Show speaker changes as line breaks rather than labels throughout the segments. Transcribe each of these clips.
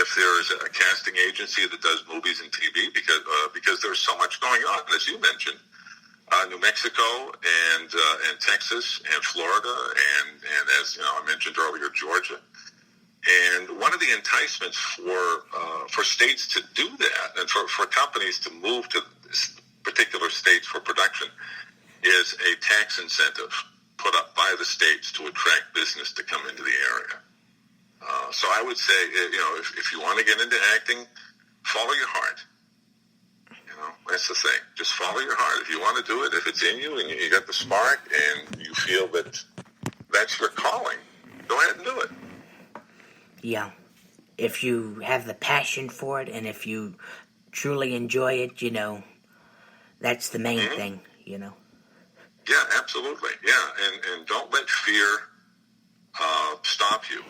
if there's a casting agency that does movies and TV, because there's so much going on, as you mentioned. New Mexico and Texas and Florida and as you know, I mentioned earlier, Georgia. And one of the enticements for states to do that and for companies to move to particular states for production is a tax incentive put up by the states to attract business to come into the area. So I would say, if you want to get into acting, follow your heart. That's the thing. Just follow your heart. If you want to do it, if it's in you and you got the spark and you feel that that's your calling, go ahead and do it.
Yeah. If you have the passion for it and if you truly enjoy it, that's the main thing,
Yeah, absolutely. Yeah, and don't let fear stop you.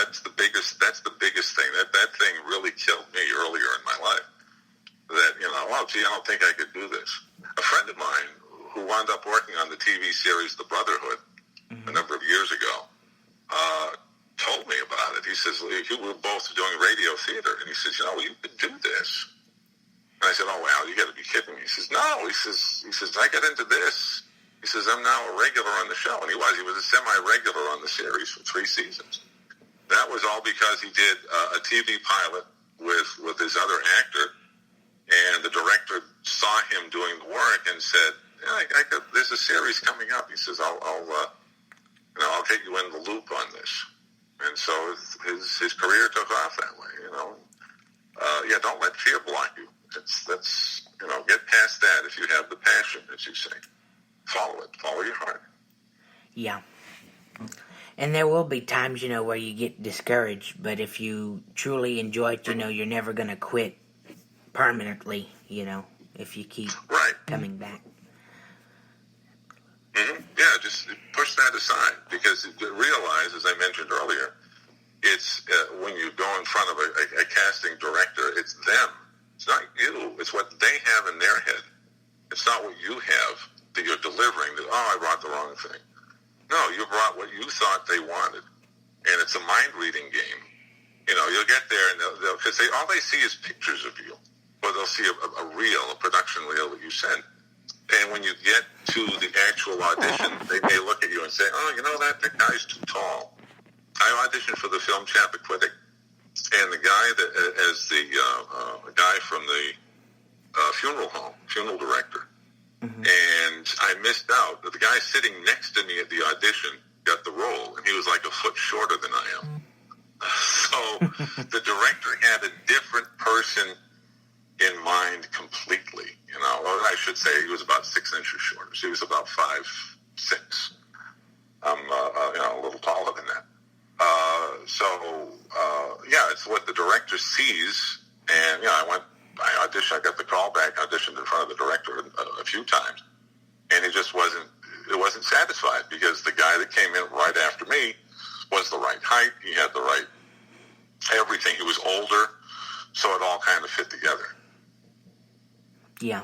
That's the biggest thing. That thing really killed me earlier in my life. That, I don't think I could do this. A friend of mine who wound up working on the TV series The Brotherhood a number of years ago told me about it. He says, we were both doing radio theater, and he says, you could do this. And I said, oh, wow, you got to be kidding me. He says, no. He says, I got into this. He says, I'm now a regular on the show. And he was a semi-regular on the series for 3 seasons. That was all because he did a TV pilot with his other actor. And the director saw him doing the work and said, there's a series coming up. He says, I'll get you in the loop on this. And so his career took off that way, don't let fear block you. Get past that if you have the passion, as you say. Follow it. Follow your heart.
Yeah. And there will be times, where you get discouraged. But if you truly enjoy it, you're never going to quit permanently, if you keep coming back.
Mm-hmm. Yeah, just push that aside because realize, as I mentioned earlier, it's when you go in front of a casting director, it's them. It's not you. It's what they have in their head. It's not what you have that you're delivering. That, I brought the wrong thing. No, you brought what you thought they wanted. And it's a mind-reading game. You'll get there, and because all they see is pictures of you. Or they'll see a production reel that you sent. And when you get to the actual audition, they may look at you and say, that guy's too tall. I auditioned for the film Chappaquiddick, and the guy as the guy from the funeral home, funeral director. Mm-hmm. And I missed out. The guy sitting next to me at the audition got the role, and he was like a foot shorter than I am. So the director had a different person in mind completely, or I should say he was about 6 inches shorter. So he was about 5'6". I'm, a little taller than that. It's what the director sees. And, I auditioned, I got the call back, auditioned in front of the director a few times. And he just wasn't satisfied because the guy that came in right after me was the right height. He had the right everything. He was older. So it all kind of fit together.
Yeah.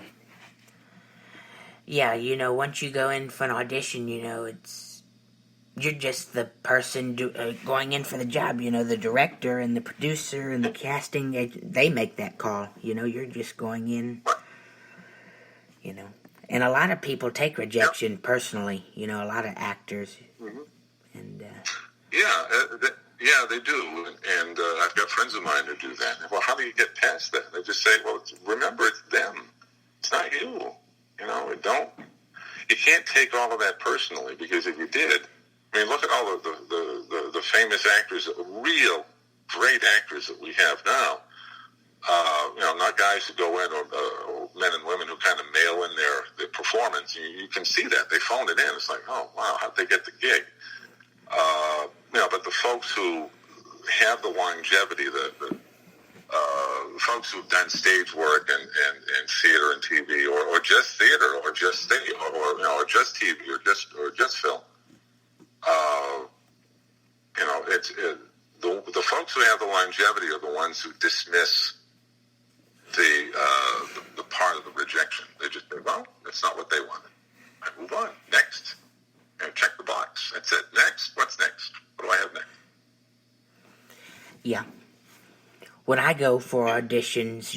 Yeah, once you go in for an audition, you're just the person going in for the job. The director and the producer and the casting, they make that call. You're just going in, And a lot of people take rejection personally, a lot of actors.
Mm-hmm.
And
Yeah, they do. And I've got friends of mine who do that. Well, how do you get past that? They just say, well, remember, it's them. It's not you. You can't take all of that personally, because if you did, look at all of the famous actors, real great actors that we have now. Not guys who go in or men and women who kind of mail in their performance. You can see that. They phone it in. It's like, oh, wow, how'd they get the gig? But the folks who have the longevity, the folks who've done stage work and theater and TV, or just theater, or just stage, or just TV, or just film. The folks who have the longevity are the ones who dismiss the part of the rejection. They just say, well, that's not what they wanted. I move on. Next. And check the box. That's it. Next. What's next? What do I have next?
Yeah. when I go for auditions,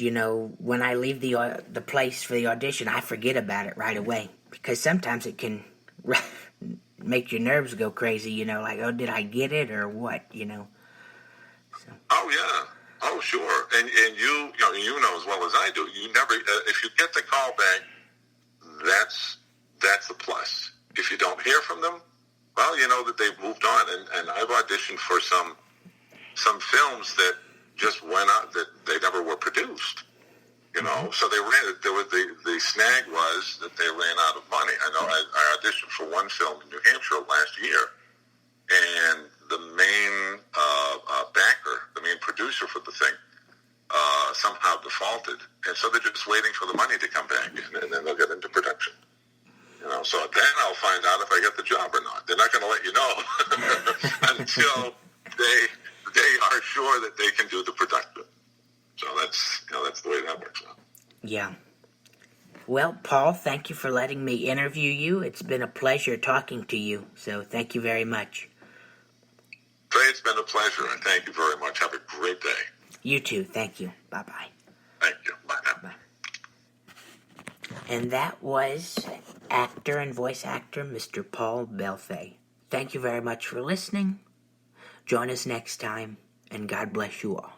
when I leave the place for the audition, I forget about it right away because sometimes it can make your nerves go crazy. Like, oh, did I get it or what? So.
Oh yeah. Oh sure. And you know as well as I do. You never if you get the call back, that's a plus. If you don't hear from them, well, you know that they've moved on. And I've auditioned for some films that just went out that they never were produced. So they ran. The snag was that they ran out of money. I know I auditioned for one film in New Hampshire last year, and the main backer, the main producer for the thing, somehow defaulted, and so they're just waiting for the money to come back in, and then they'll get into production. So then I'll find out if I get the job or not. They're not going to let you know until they are sure that they can do the production. So that's the way that works out.
Yeah. Well, Paul, thank you for letting me interview you. It's been a pleasure talking to you. So thank you very much.
Trey, it's been a pleasure, and thank you very much. Have a great day.
You too. Thank you. Bye-bye.
Thank you. Bye now.
Bye. And that was actor and voice actor Mr. Paul Bellefeuille. Thank you very much for listening. Join us next time, and God bless you all.